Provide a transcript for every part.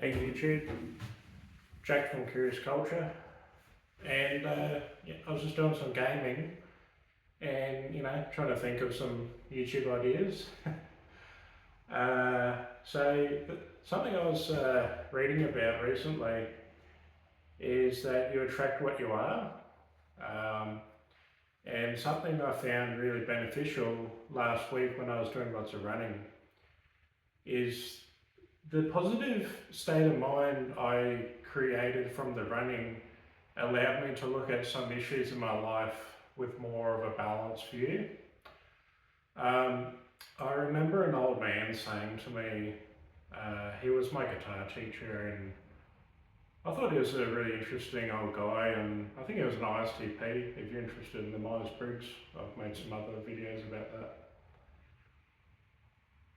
Hey YouTube, Jack from Curious Culture, and yeah, I was just doing some gaming and trying to think of some YouTube ideas. So something I was reading about recently is that you attract what you are, um, and something I found really beneficial last week when I was doing lots of running is the positive state of mind I created from the running allowed me to look at some issues in my life with more of a balanced view. Um, I remember an old man saying to me, he was my guitar teacher, and I thought he was a really interesting old guy, and I think he was an ISTP. If you're interested in the Myers-Briggs, I've made some other videos about that.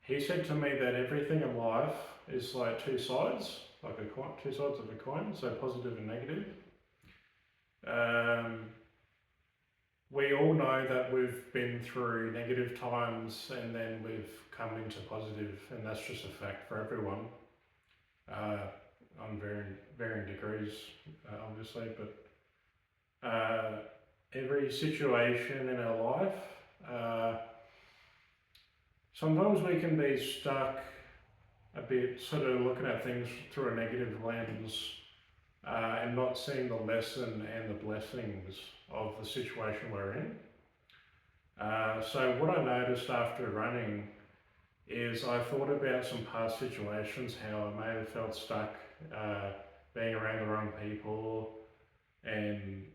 He said to me that everything in life is like two sides, like a coin, two sides of a coin, so positive and negative. Um, we all know that we've been through negative times and then we've come into positive, and that's just a fact for everyone, on varying degrees, obviously. But every situation in our life, sometimes we can be stuck a bit, sort of looking at things through a negative lens, and not seeing the lesson and the blessings of the situation we're in. So what I noticed after running is I thought about some past situations, how I may have felt stuck, being around the wrong people, and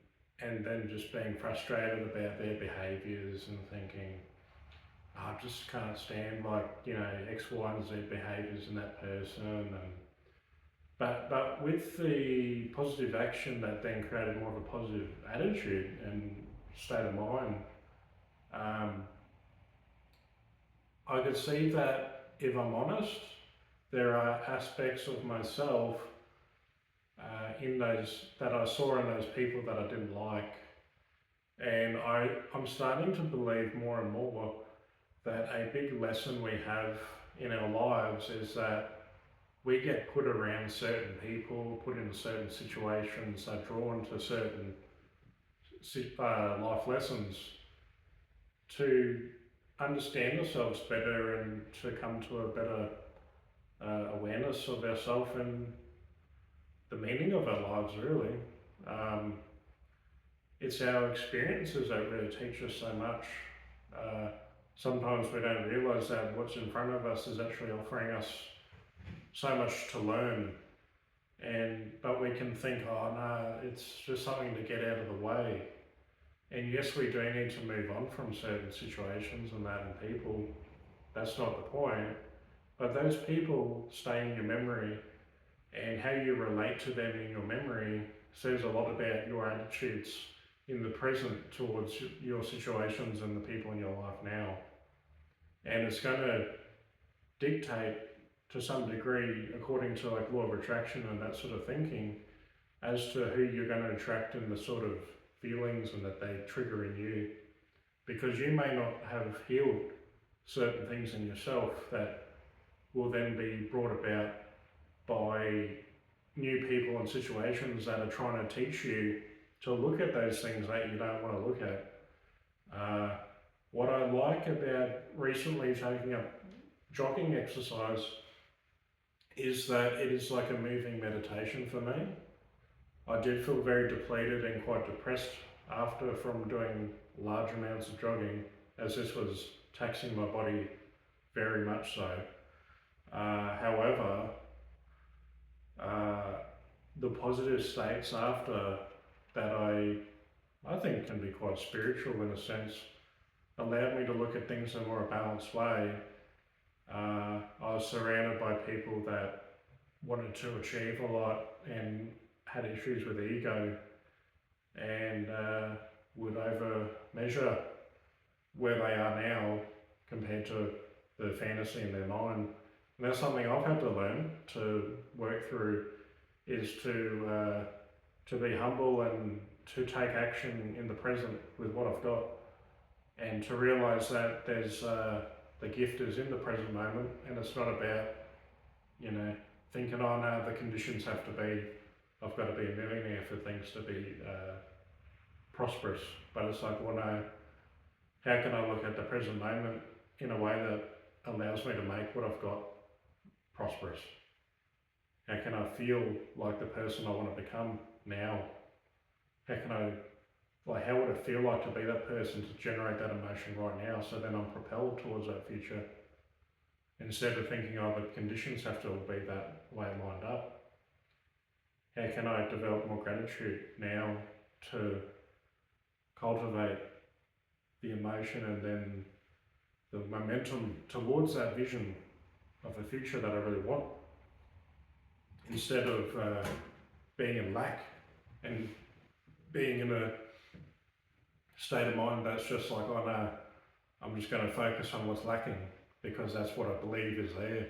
then just being frustrated about their behaviours and thinking, I just can't stand X, Y, and Z behaviours in that person. And but with the positive action that then created more of a positive attitude and state of mind, I could see that, if I'm honest, there are aspects of myself in those that I saw in those people that I didn't like, and I'm starting to believe more and more that a big lesson we have in our lives is that we get put around certain people, put in certain situations, are drawn to certain life lessons to understand ourselves better and to come to a better awareness of ourselves and the meaning of our lives, really. It's our experiences that really teach us so much. Sometimes we don't realise that what's in front of us is actually offering us so much to learn, but we can think, oh no, it's just something to get out of the way. And yes, we do need to move on from certain situations and that and people. That's not the point. But those people stay in your memory, and how you relate to them in your memory says a lot about your attitudes in the present towards your situations and the people in your life now. And it's going to dictate to some degree, according to like law of attraction and that sort of thinking, as to who you're going to attract and the sort of feelings and that they trigger in you. Because you may not have healed certain things in yourself that will then be brought about by new people and situations that are trying to teach you to look at those things that you don't want to look at. What I like about recently taking up jogging exercise is that it is like a moving meditation for me. I did feel very depleted and quite depressed after from doing large amounts of jogging, as this was taxing my body very much so. However, the positive states after that I think can be quite spiritual in a sense, allowed me to look at things in a more balanced way. I was surrounded by people that wanted to achieve a lot and had issues with ego, and would over measure where they are now compared to the fantasy in their mind. And that's something I've had to learn to work through, is to be humble and to take action in the present with what I've got, and to realise that there's the gift is in the present moment, and it's not about thinking, oh no, the conditions have to be, I've got to be a millionaire for things to be prosperous. But it's like, well no, how can I look at the present moment in a way that allows me to make what I've got prosperous? How can I feel like the person I want to become now? How would it feel like to be that person, to generate that emotion right now, so then I'm propelled towards that future, instead of thinking, oh, the conditions have to be that way lined up. How can I develop more gratitude now to cultivate the emotion and then the momentum towards that vision of the future that I really want, instead of being in lack and being in a state of mind that's just like, oh no, I'm just going to focus on what's lacking because that's what I believe is there.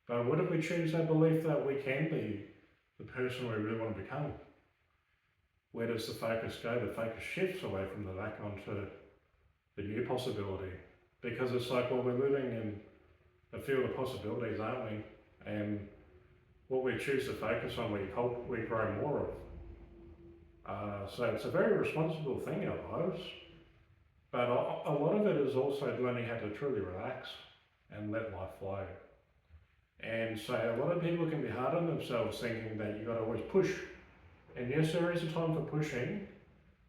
But what if we choose that belief that we can be the person we really want to become? Where does the focus go? The focus shifts away from the lack onto the new possibility. Because it's like, well, we're living in a field of possibilities, aren't we? And what we choose to focus on, we grow more of. So it's a very responsible thing, our lives. But a lot of it is also learning how to truly relax and let life flow. And so a lot of people can be hard on themselves, thinking that you've got to always push. And yes, there is a time for pushing,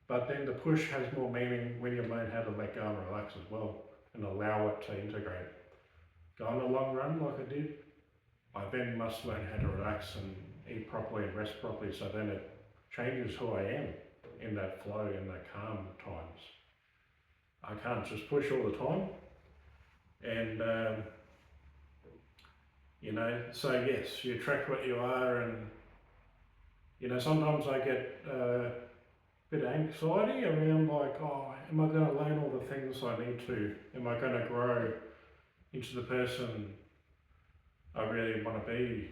but then the push has more meaning when you learn how to let go and relax as well, and allow it to integrate. Go on a long run like I did, I then must learn how to relax and eat properly and rest properly, so then it changes who I am in that flow, in that calm times. I can't just push all the time. And so yes, you attract what you are. And sometimes I get a bit of anxiety around, like, oh, am I going to learn all the things I need to? Am I going to grow into the person I really want to be?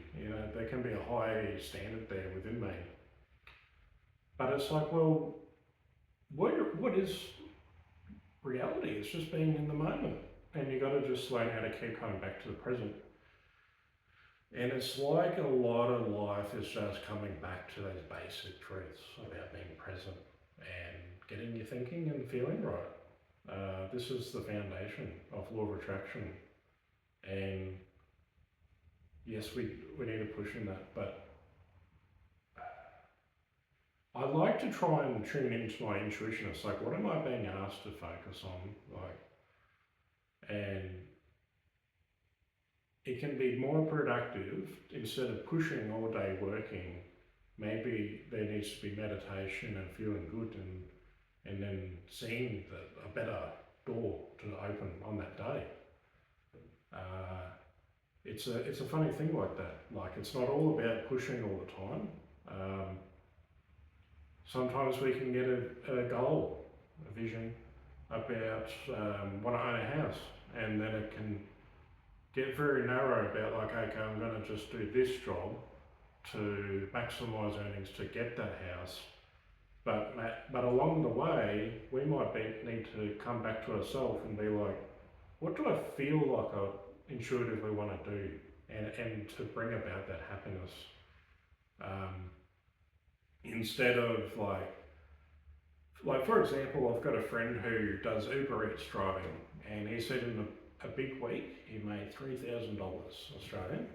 There can be a high standard there within me. But it's like, well, what is reality? It's just being in the moment. And you got to just learn how to keep coming back to the present. And it's like a lot of life is just coming back to those basic truths about being present and getting your thinking and feeling right. This is the foundation of law of attraction. And yes, we need to push in that, but I like to try and tune into my intuition. It's like, what am I being asked to focus on? And it can be more productive instead of pushing all day working. Maybe there needs to be meditation and feeling good, and then seeing a better door to open on that day. It's a funny thing like that. Like, it's not all about pushing all the time. Sometimes we can get a goal, a vision about want to own a house, and then it can get very narrow about, like, okay, I'm going to just do this job to maximise earnings to get that house. But along the way, we might need to come back to ourselves and be like, what do I feel like I intuitively want to do, and to bring about that happiness. Instead of like for example, I've got a friend who does Uber Eats driving, and he said in a big week he made $3,000 Australian,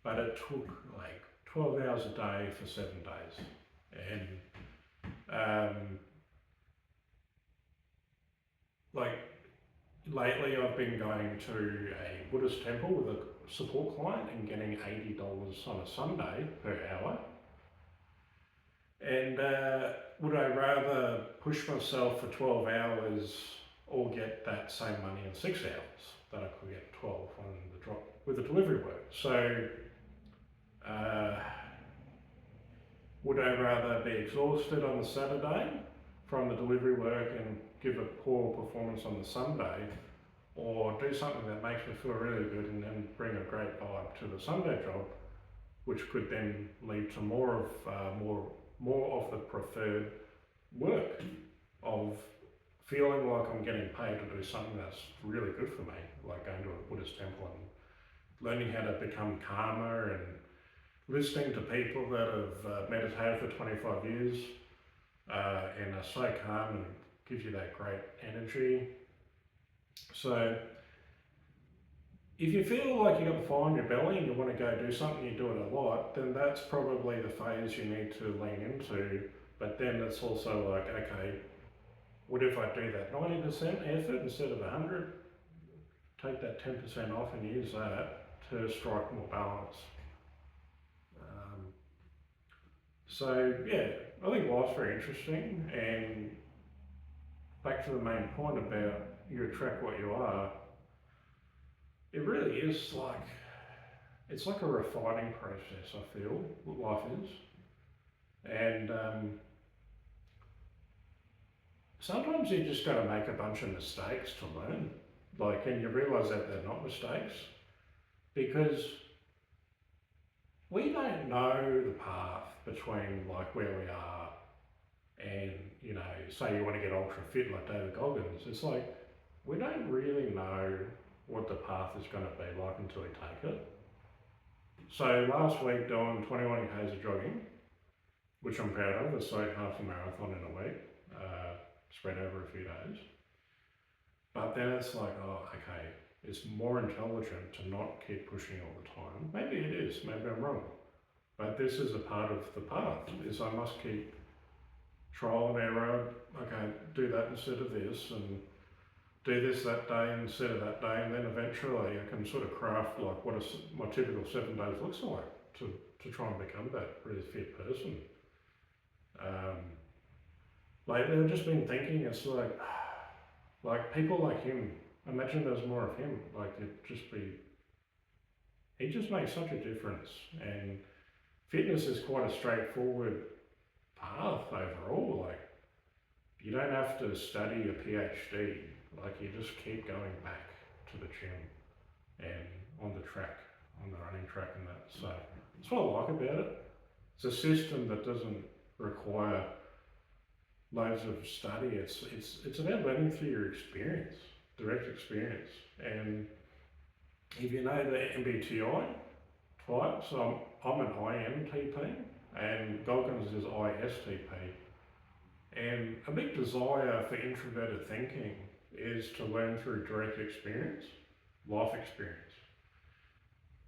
but it took like 12 hours a day for 7 days. And lately I've been going to a Buddhist temple with a support client and getting $80 on a Sunday per hour. And would I rather push myself for 12 hours or get that same money in 6 hours that I could get 12 on the drop with the delivery work? So would I rather be exhausted on the Saturday from the delivery work and give a poor performance on the Sunday, or do something that makes me feel really good and then bring a great vibe to the Sunday job, which could then lead to more of the preferred work, of feeling like I'm getting paid to do something that's really good for me, like going to a Buddhist temple and learning how to become calmer and listening to people that have meditated for 25 years and are so calm and gives you that great energy. So if you feel like you've got the fire in your belly and you want to go do something, you do it a lot, then that's probably the phase you need to lean into. But then it's also like, okay, what if I do that 90% effort instead of 100? Take that 10% off and use that to strike more balance. So yeah, I think life's very interesting, and back to the main point about you attract what you are, it really is like, it's like a refining process, I feel, what life is. And sometimes you just got to make a bunch of mistakes to learn. Like, and you realise that they're not mistakes, because we don't know the path between like where we are and, you know, say you want to get ultra fit like David Goggins. It's like, we don't really know what the path is going to be like until we take it. So last week doing 21 k's of jogging, which I'm proud of, it's like half a marathon in a week, spread over a few days. But then it's like, oh, okay, it's more intelligent to not keep pushing all the time. Maybe it is, maybe I'm wrong. But this is a part of the path, is I must keep trial and error. Okay, do that instead of this, and do this that day instead of that day, and then eventually I can sort of craft like what my typical 7 days looks like to try and become that really fit person. Lately I've just been thinking, it's like people like him, imagine there's more of him, like he just makes such a difference, and fitness is quite a straightforward path overall. Like, you don't have to study a PhD, like you just keep going back to the gym and on the track, on the running track and that. So that's what I like about it. It's a system that doesn't require loads of study. It's about learning through your experience, direct experience. And if you know the MBTI type, so I'm an INTP and Goggins is ISTP. And a big desire for introverted thinking is to learn through direct experience, life experience.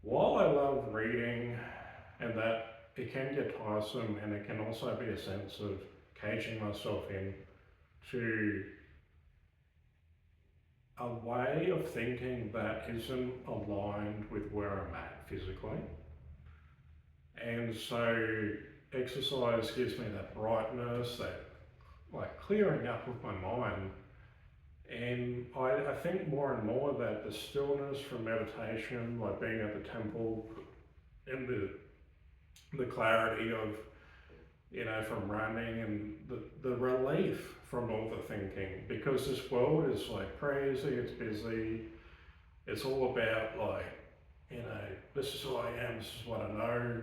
While I love reading and that, it can get tiresome, and it can also be a sense of caging myself in to a way of thinking that isn't aligned with where I'm at physically. And so exercise gives me that brightness, that like clearing up of my mind. And I think more and more that the stillness from meditation, like being at the temple, and the clarity of, you know, from running, and the relief from all the thinking, because this world is like crazy, it's busy, it's all about like, you know, this is who I am, this is what I know,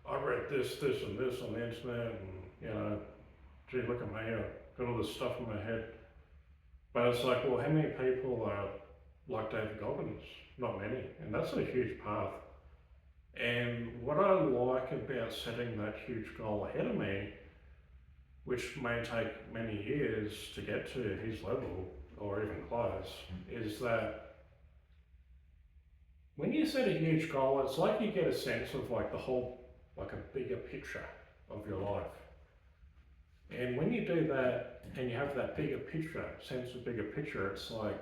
I read this and this on the internet, and, you know, gee, look at me, I've got all this stuff in my head. But it's like, well, how many people are like David Goggins? Not many, and that's a huge path. And what I like about setting that huge goal ahead of me, which may take many years to get to his level or even close, is that when you set a huge goal, it's like you get a sense of like the whole, like a bigger picture of your life. And when you do that and you have that bigger picture, sense of bigger picture, it's like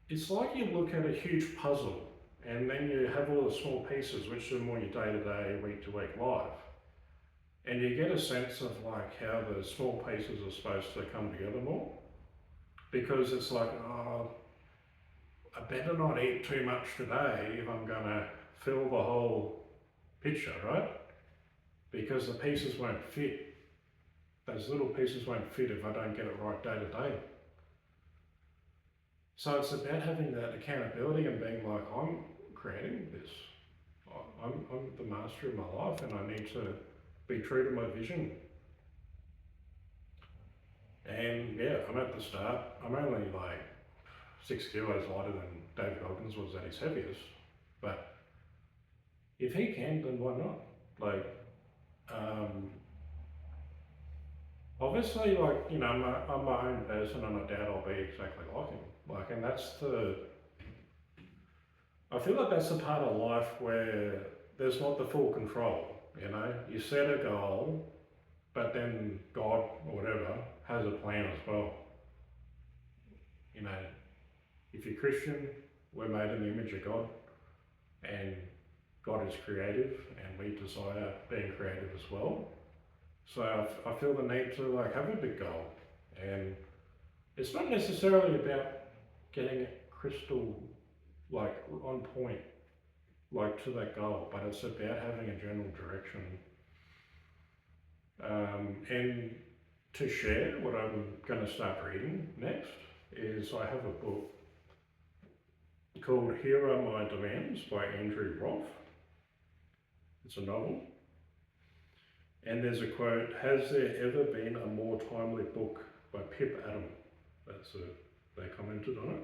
you look at a huge puzzle, and then you have all the small pieces which are more your day-to-day, week-to-week life. And you get a sense of like how the small pieces are supposed to come together more. Because it's like, oh, I better not eat too much today if I'm gonna fill the whole picture, right? Because the pieces won't fit. Those little pieces won't fit if I don't get it right day to day. So it's about having that accountability and being like, I'm creating this. I'm the master of my life, and I need to be true to my vision. And yeah, I'm at the start. I'm only like 6 kilos lighter than David Goggins was at his heaviest, but if he can, then why not? Like, obviously, like, you know, I'm my own person and I doubt I'll be exactly like him. Like, and I feel like that's the part of life where there's not the full control, you know? You set a goal, but then God or whatever has a plan as well. You know, if you're Christian, we're made in the image of God, and God is creative, and we desire being creative as well. So I feel the need to like have a big goal, and it's not necessarily about getting it crystal like on point, like to that goal, but it's about having a general direction. And to share what I'm going to start reading next is I have a book called Here Are My Demands by Andrew Roth. It's a novel. And there's a quote, "Has there ever been a more timely book?" by Pip Adam. They commented on it.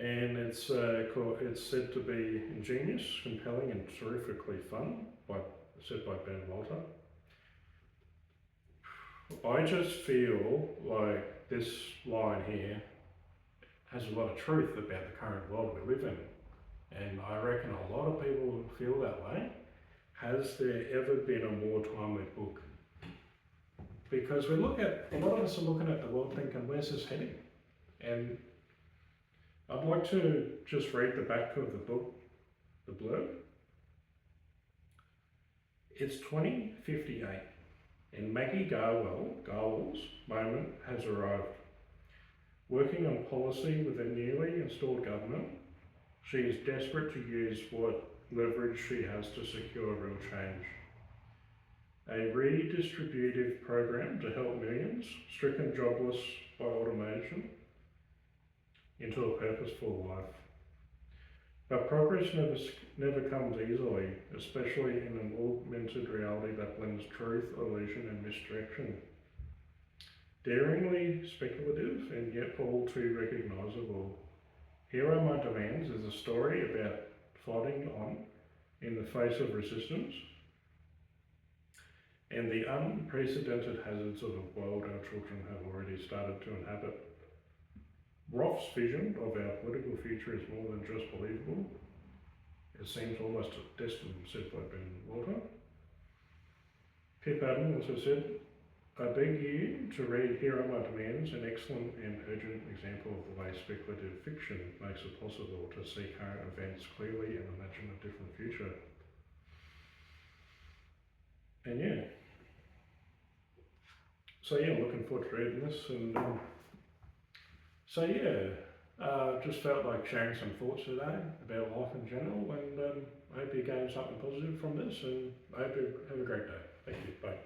And it's said to be ingenious, compelling and terrifically fun, said by Ben Walter. I just feel like this line here has a lot of truth about the current world we live in. And I reckon a lot of people feel that way. Has there ever been a more timely book? Because a lot of us are looking at the world thinking, where's this heading? And I'd like to just read the back of the book, the blurb. It's 2058 and Maggie Garwell's moment has arrived. Working on policy with a newly installed government, she is desperate to use what leverage she has to secure real change. A redistributive program to help millions stricken jobless by automation into a purposeful life. But progress never comes easily, especially in an augmented reality that blends truth, illusion and misdirection. Daringly speculative and yet all too recognisable. Here Are My Demands is a story about fighting on in the face of resistance and the unprecedented hazards of a world our children have already started to inhabit. Roth's vision of our political future is more than just believable. It seems almost distant, said by Ben Walter. Pip Adam also said, I beg you to read Here Are My Demands, an excellent and urgent example of the way speculative fiction makes it possible to see current events clearly and imagine a different future. And yeah. So yeah, looking forward to reading this. And just felt like sharing some thoughts today about life in general, and I hope you gain something positive from this, and I hope you have a great day. Thank you. Bye.